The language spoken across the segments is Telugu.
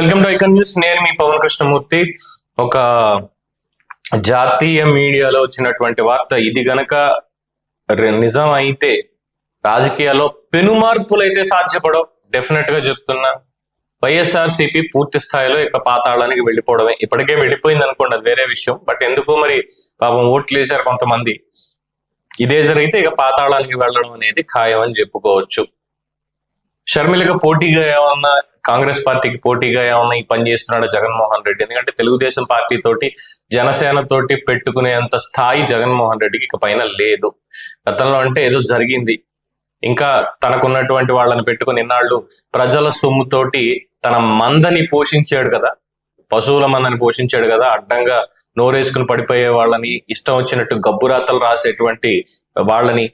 Welcome to icon news. నేను మీ పవన్ కృష్ణమూర్తి. ఒక జాతీయ మీడియాలో వచ్చినటువంటి వార్త, ఇది గనక నిజం అయితే రాజకీయాల్లో పెను మార్పులు అయితే సాధ్యపడవు. డెఫినెట్ గా చెప్తున్నా. వైఎస్ఆర్సీపీ పూర్తి స్థాయిలో ఇక పాతాళానికి వెళ్ళిపోవడమే. ఇప్పటికే వెళ్ళిపోయింది అనుకోండి, అది వేరే విషయం. బట్ ఎందుకు మరి పాపం ఓట్లు వేశారు కొంతమంది. ఇదే జరిగితే ఇక పాతాళానికి వెళ్ళడం అనేది ఖాయం అని చెప్పుకోవచ్చు. షర్మిలకు పోటీగా ఏమన్నా, కాంగ్రెస్ పార్టీకి పోటీగా ఏమన్నా ఈ పని చేస్తున్నాడు జగన్మోహన్ రెడ్డి? ఎందుకంటే తెలుగుదేశం పార్టీ తోటి, జనసేన తోటి పెట్టుకునేంత స్థాయి జగన్మోహన్ రెడ్డికి ఇక పైన లేదు. గతంలో అంటే ఏదో జరిగింది. ఇంకా తనకున్నటువంటి వాళ్ళని పెట్టుకుని ఇన్నాళ్ళు ప్రజల సొమ్ముతోటి తన మందని పోషించాడు కదా, పశువుల మందని పోషించాడు కదా. అడ్డంగా నోరేసుకుని పడిపోయే వాళ్ళని, ఇష్టం వచ్చినట్టు గబ్బురాతలు రాసేటువంటి వాళ్ళని,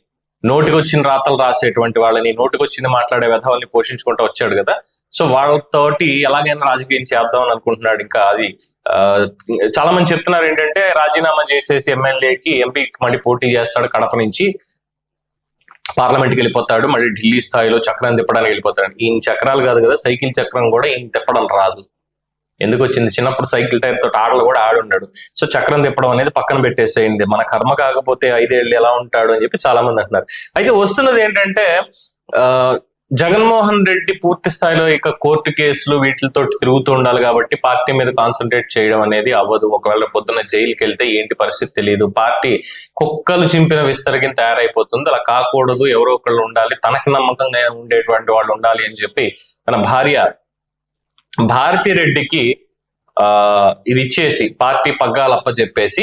నోటికొచ్చిన రాతలు రాసేటువంటి వాళ్ళని, నోటికొచ్చింది మాట్లాడే విధవాల్ని పోషించుకుంటూ వచ్చాడు కదా. సో వాళ్ళతోటి ఎలాగైనా రాజకీయం చేద్దామని అనుకుంటున్నాడు. ఇంకా అది చాలా మంది చెప్తున్నారు ఏంటంటే, రాజీనామా చేసేసి ఎంపీకి మళ్ళీ పోటీ చేస్తాడు, కడప నుంచి పార్లమెంట్కి వెళ్ళిపోతాడు, మళ్ళీ ఢిల్లీ స్థాయిలో చక్రం తిప్పడానికి వెళ్ళిపోతాడు. ఈయన చక్రాలు కాదు కదా, సైకిల్ చక్రం కూడా ఈయన తిప్పడం రాదు. ఎందుకు వచ్చింది? చిన్నప్పుడు సైకిల్ టైర్ తోటి ఆటలు కూడా ఆడున్నాడు. సో చక్రం తిప్పడం అనేది పక్కన పెట్టేసేయండి. మన కర్మ కాకపోతే 5 ఏళ్ళు ఎలా ఉంటాడు అని చెప్పి చాలా మంది అంటున్నారు. అయితే వస్తున్నది ఏంటంటే, జగన్మోహన్ రెడ్డి పూర్తి స్థాయిలో ఇక కోర్టు కేసులు వీటితో తిరుగుతూ ఉండాలి కాబట్టి పార్టీ మీద కాన్సన్ట్రేట్ చేయడం అనేది అవ్వదు. ఒకవేళ పొద్దున్న జైలుకి వెళ్తే ఏంటి పరిస్థితి తెలియదు. పార్టీ కుక్కలు చింపిన విస్తరకి తయారైపోతుంది. అలా కాకూడదు, ఎవరో ఒకళ్ళు ఉండాలి, తనకు నమ్మకంగా ఉండేటువంటి వాళ్ళు ఉండాలి అని చెప్పి తన భార్య భారతి రెడ్డికి ఇది ఇచ్చేసి, పార్టీ పగ్గాలప్ప చెప్పేసి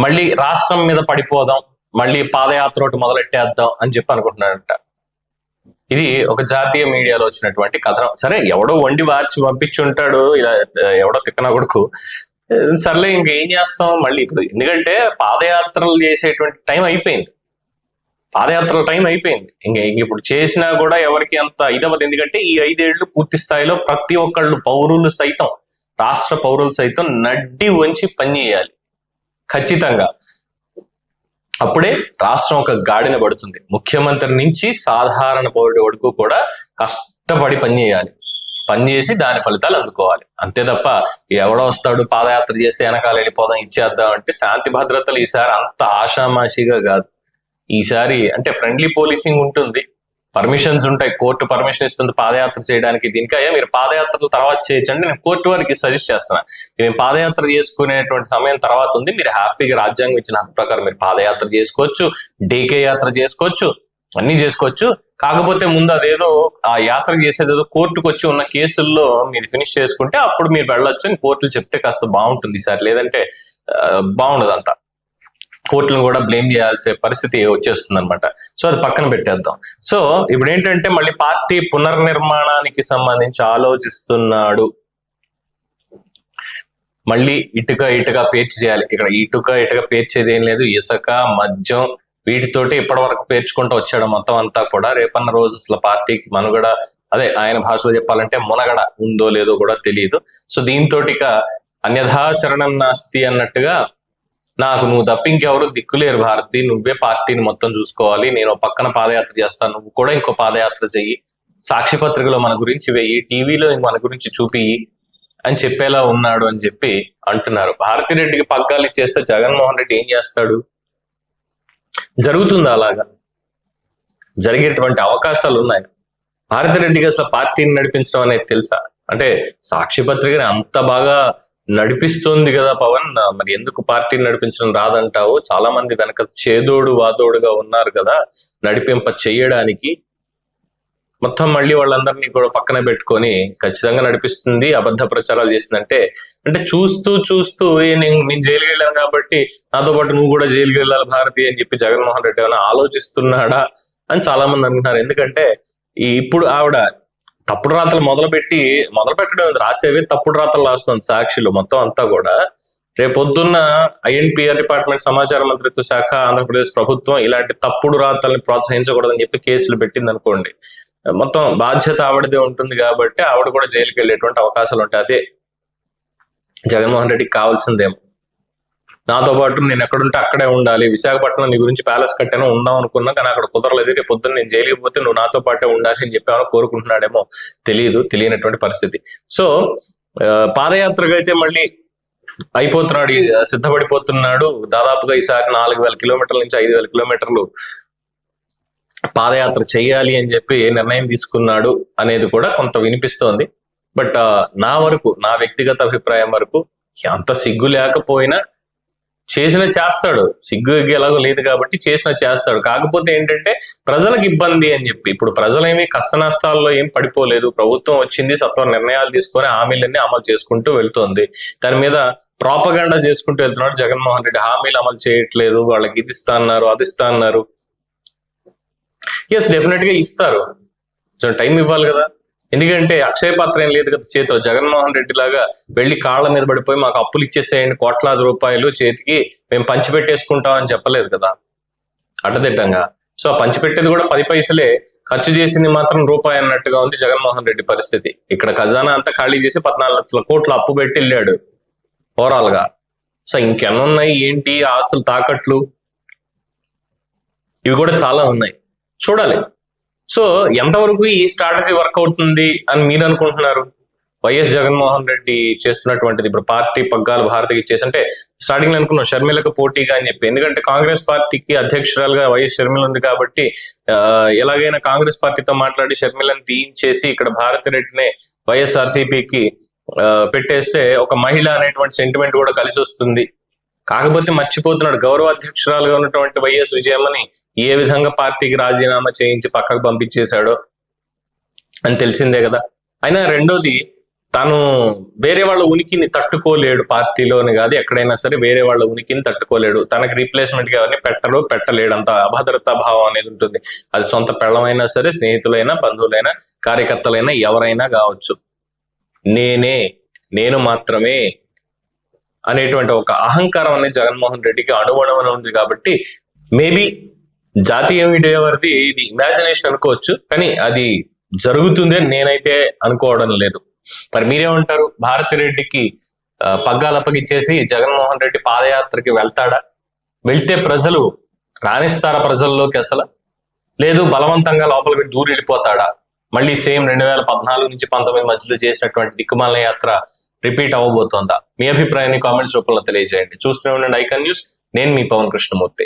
మళ్ళీ రాష్ట్రం మీద పడిపోదాం, మళ్ళీ పాదయాత్ర ఒకటి మొదలెట్టేద్దాం అని చెప్పి అనుకుంటున్నాడంట. ఇది ఒక జాతీయ మీడియాలో వచ్చినటువంటి కథ. సరే, ఎవడో వండి వార్చి పంపించుంటాడు, ఇలా ఎవడో తిక్కన కొడుకు. సర్లే, ఇంకేం చేస్తాం మళ్ళీ ఇప్పుడు. ఎందుకంటే పాదయాత్రలు చేసేటువంటి టైం అయిపోయింది, పాదయాత్రల టైం అయిపోయింది. ఇంక ఇప్పుడు చేసినా కూడా ఎవరికి అంత ఇదవ్వదు. ఎందుకంటే ఈ 5 ఏళ్లు పూర్తి స్థాయిలో ప్రతి ఒక్కళ్ళు, పౌరులు సైతం, రాష్ట్ర పౌరులు సైతం నడ్డి వంచి పనిచేయాలి ఖచ్చితంగా. అప్పుడే రాష్ట్రం ఒక గాడిన పడుతుంది. ముఖ్యమంత్రి నుంచి సాధారణ పౌరుడి వరకు కూడా కష్టపడి పనిచేసి దాని ఫలితాలు అందుకోవాలి. అంతే తప్ప ఎవడో వస్తాడు పాదయాత్ర చేస్తే వెనకాల వెళ్ళిపోదాం ఇచ్చేద్దాం అంటే శాంతి భద్రతలు ఈసారి అంత ఆషామాషిగా కాదు. ఈసారి అంటే ఫ్రెండ్లీ పోలీసింగ్ ఉంటుంది, పర్మిషన్స్ ఉంటాయి, కోర్టు పర్మిషన్ ఇస్తుంది పాదయాత్ర చేయడానికి. దీనికి అయ్యా మీరు పాదయాత్రల తర్వాత చేయొచ్చండి, నేను కోర్టు వారికి సజెస్ట్ చేస్తున్నా. మేము పాదయాత్ర చేసుకునేటువంటి సమయం తర్వాత ఉంది, మీరు హ్యాపీగా రాజ్యాంగం ఇచ్చిన హక్కు ప్రకారం మీరు పాదయాత్ర చేసుకోవచ్చు, డేకే యాత్ర చేసుకోవచ్చు, అన్ని చేసుకోవచ్చు. కాకపోతే ముందు అదేదో ఆ యాత్ర చేసేదేదో కోర్టుకు వచ్చి ఉన్న కేసుల్లో మీరు ఫినిష్ చేసుకుంటే అప్పుడు మీరు వెళ్ళొచ్చు అని కోర్టులు చెప్తే కాస్త బాగుంటుంది సార్. లేదంటే బాగుండదు అంతా. కోర్టులను కూడా బ్లేమ్ చేయాల్సిన పరిస్థితి వచ్చేస్తుంది అనమాట. సో అది పక్కన పెట్టేద్దాం. సో ఇప్పుడు ఏంటంటే, మళ్ళీ పార్టీ పునర్నిర్మాణానికి సంబంధించి ఆలోచిస్తున్నాడు. మళ్ళీ ఇటుక పేర్చి చేయాలి. ఇక్కడ ఇటుక పేర్చేది ఏం లేదు, ఇసుక, మద్యం వీటితోటి ఇప్పటి వరకు పేర్చుకుంటూ వచ్చాడు మొత్తం అంతా కూడా. రేపన్న రోజు అసలు పార్టీకి మనుగడ, అదే ఆయన భాషలో చెప్పాలంటే మునగడ ఉందో లేదో కూడా తెలియదు. సో దీంతో ఇక అన్యథా శరణం నాస్తి అన్నట్టుగా, నాకు నువ్వు తప్ప ఇంకెవరు దిక్కులేరు భారతి, నువ్వే పార్టీని మొత్తం చూసుకోవాలి, నేను పక్కన పాదయాత్ర చేస్తాను, నువ్వు కూడా ఇంకో పాదయాత్ర చెయ్యి, సాక్షి పత్రికలో మన గురించి వెయ్యి, టీవీలో మన గురించి చూపియి అని చెప్పేలా ఉన్నాడు అని చెప్పి అంటున్నారు. భారతి రెడ్డికి పగ్గాలు ఇచ్చేస్తే జగన్మోహన్ రెడ్డి ఏం చేస్తాడు? జరుగుతుందా? అలాగా జరిగేటువంటి అవకాశాలు ఉన్నాయి. భారతి రెడ్డికి అసలు పార్టీని నడిపించడం అనేది తెలుసా? అంటే సాక్షి పత్రికని అంత బాగా నడిపిస్తుంది కదా పవన్, మరి ఎందుకు పార్టీని నడిపించడం రాదంటావు? చాలా మంది వెనక చేదోడు వాదోడుగా ఉన్నారు కదా నడిపింప చెయ్యడానికి. మొత్తం మళ్ళీ వాళ్ళందరినీ కూడా పక్కన పెట్టుకొని ఖచ్చితంగా నడిపిస్తుంది, అబద్ధ ప్రచారాలు చేస్తుందంటే, అంటే చూస్తూ నేను జైలుకి వెళ్ళాను కాబట్టి నాతో పాటు నువ్వు కూడా జైలుకి వెళ్ళాలి భారతి అని చెప్పి జగన్మోహన్ రెడ్డి ఏమైనా ఆలోచిస్తున్నాడా అని చాలా మంది అంటున్నారు. ఎందుకంటే ఇప్పుడు ఆవిడ తప్పుడు రాతలు మొదలుపెట్టడం రాసేవి తప్పుడు రాతలు రాస్తుంది సాక్షిలో మొత్తం అంతా కూడా. రేపొద్దున్న INPR డిపార్ట్మెంట్, సమాచార మంత్రిత్వ శాఖ, ఆంధ్రప్రదేశ్ ప్రభుత్వం ఇలాంటి తప్పుడు రాతల్ని ప్రోత్సహించకూడదని చెప్పి కేసులు పెట్టింది అనుకోండి, మొత్తం బాధ్యత ఆవిడదే ఉంటుంది. కాబట్టి ఆవిడ కూడా జైలుకి వెళ్ళేటువంటి అవకాశాలు ఉంటాయి. అదే జగన్మోహన్ రెడ్డికి కావాల్సిందేమో. నాతో పాటు నేను ఎక్కడుంటే అక్కడే ఉండాలి, విశాఖపట్నం నీ గురించి ప్యాలెస్ కట్టాను ఉందాం అనుకున్నా, కానీ అక్కడ కుదరలేదు, రేపు పొద్దున్న నేను జైలుకి పోతే నువ్వు నాతో పాటే ఉండాలి అని చెప్పి కోరుకుంటున్నాడేమో తెలియనటువంటి పరిస్థితి. సో పాదయాత్రకు అయితే మళ్ళీ అయిపోతున్నాడు, సిద్ధపడిపోతున్నాడు. దాదాపుగా ఈసారి 4000 కిలోమీటర్ల నుంచి 5000 కిలోమీటర్లు పాదయాత్ర చేయాలి అని చెప్పి నిర్ణయం తీసుకున్నాడు అనేది కూడా కొంత వినిపిస్తోంది. బట్ నా వ్యక్తిగత అభిప్రాయం వరకు అంత సిగ్గు లేకపోయినా చేసిన చేస్తాడు. సిగ్గు ఎలాగో లేదు కాబట్టి చేసిన చేస్తాడు. కాకపోతే ఏంటంటే ప్రజలకు ఇబ్బంది అని చెప్పి, ఇప్పుడు ప్రజలేమి కష్ట నష్టాల్లో ఏం పడిపోలేదు. ప్రభుత్వం వచ్చింది, సత్వర నిర్ణయాలు తీసుకొని హామీలన్నీ అమలు చేసుకుంటూ వెళ్తోంది. దాని మీద ప్రాపగండా చేసుకుంటూ వెళ్తున్నాడు జగన్మోహన్ రెడ్డి. హామీలు అమలు చేయట్లేదు, వాళ్ళకి ఇది ఇస్తా అన్నారు, అది ఇస్తా అన్నారు. ఎస్, డెఫినెట్ గా ఇస్తారు, టైం ఇవ్వాలి కదా. ఎందుకంటే అక్షయ పాత్ర ఏం లేదు కదా చేతిలో. జగన్మోహన్ రెడ్డి లాగా వెళ్లి కాళ్ల మీద పడిపోయి మాకు అప్పులు ఇచ్చేసేయండి కోట్లాది రూపాయలు చేతికి మేము పంచిపెట్టేసుకుంటాం అని చెప్పలేదు కదా అడ్డదిడ్డంగా. సో ఆ పంచిపెట్టేది కూడా 10 పైసలే, ఖర్చు చేసింది మాత్రం రూపాయి అన్నట్టుగా ఉంది జగన్మోహన్ రెడ్డి పరిస్థితి. ఇక్కడ ఖజానా అంతా ఖాళీ చేసి 14 లక్షల కోట్లు అప్పు పెట్టి వెళ్ళాడు ఓవరాల్ గా. సో ఇంకెన్నున్నాయి ఏంటి ఆస్తులు తాకట్లు, ఇవి కూడా చాలా ఉన్నాయి, చూడాలి. సో ఎంతవరకు ఈ స్ట్రాటజీ వర్క్ అవుతుంది అని మీరు అనుకుంటున్నారు? వైఎస్ జగన్మోహన్ రెడ్డి చేస్తున్నటువంటిది ఇప్పుడు పార్టీ పగ్గాలు భారతికి ఇచ్చేసి, అంటే స్టార్టింగ్ లో అనుకున్నాం షర్మిలకు పోటీగా అని చెప్పి. ఎందుకంటే కాంగ్రెస్ పార్టీకి అధ్యక్షురాలుగా వైఎస్ షర్మిల ఉంది కాబట్టి ఎలాగైనా కాంగ్రెస్ పార్టీతో మాట్లాడి షర్మిలను తీయించేసి ఇక్కడ భారతి రెడ్డినే వైఎస్ఆర్సీపీకి పెట్టేస్తే ఒక మహిళ అనేటువంటి సెంటిమెంట్ కూడా కలిసి వస్తుంది. కాకపోతే మర్చిపోతున్నాడు, గౌరవ అధ్యక్షురాలుగా ఉన్నటువంటి వైఎస్ విజయమ్మని ఏ విధంగా పార్టీకి రాజీనామా చేయించి పక్కకు పంపించేశాడో అని తెలిసిందే కదా. అయినా రెండోది, తను వేరే వాళ్ళ ఉనికిని తట్టుకోలేడు, పార్టీలోని కాదు ఎక్కడైనా సరే వేరే వాళ్ళ ఉనికిని తట్టుకోలేడు. తనకి రీప్లేస్మెంట్ గా ఎవరిని పెట్టలేడు, అంత అభద్రతా భావం అనేది ఉంటుంది. అది సొంత పెళ్ళమైనా సరే, స్నేహితులైనా, బంధువులైనా, కార్యకర్తలైనా, ఎవరైనా కావచ్చు. నేను మాత్రమే అనేటువంటి ఒక అహంకారం అనేది జగన్మోహన్ రెడ్డికి అణువణువున ఉంది. కాబట్టి మేబీ జాతీయ మీడియా వారిది ఇది ఇమాజినేషన్ అనుకోవచ్చు, కానీ అది జరుగుతుంది అని నేనైతే అనుకోవడం లేదు. మరి మీరేమంటారు? భారతి రెడ్డికి పగ్గాలు అప్పగిచ్చేసి జగన్మోహన్ రెడ్డి పాదయాత్రకి వెళ్తాడా? వెళ్తే ప్రజలు రాణిస్తారా ప్రజల్లోకి అసలు? లేదు బలవంతంగా లోపల పెట్టి దూరి వెళ్ళిపోతాడా? మళ్ళీ సేమ్ 2014 నుంచి 19 మధ్యలో చేసినటువంటి దిక్కుమాల యాత్ర రిపీట్ అవ్వబోతోందా? మీ అభిప్రాయాన్ని కామెంట్స్ రూపంలో తెలియజేయండి. చూస్తూనే ఉండండి ఐకాన్ న్యూస్. నేను మీ పవన్ కృష్ణమూర్తి.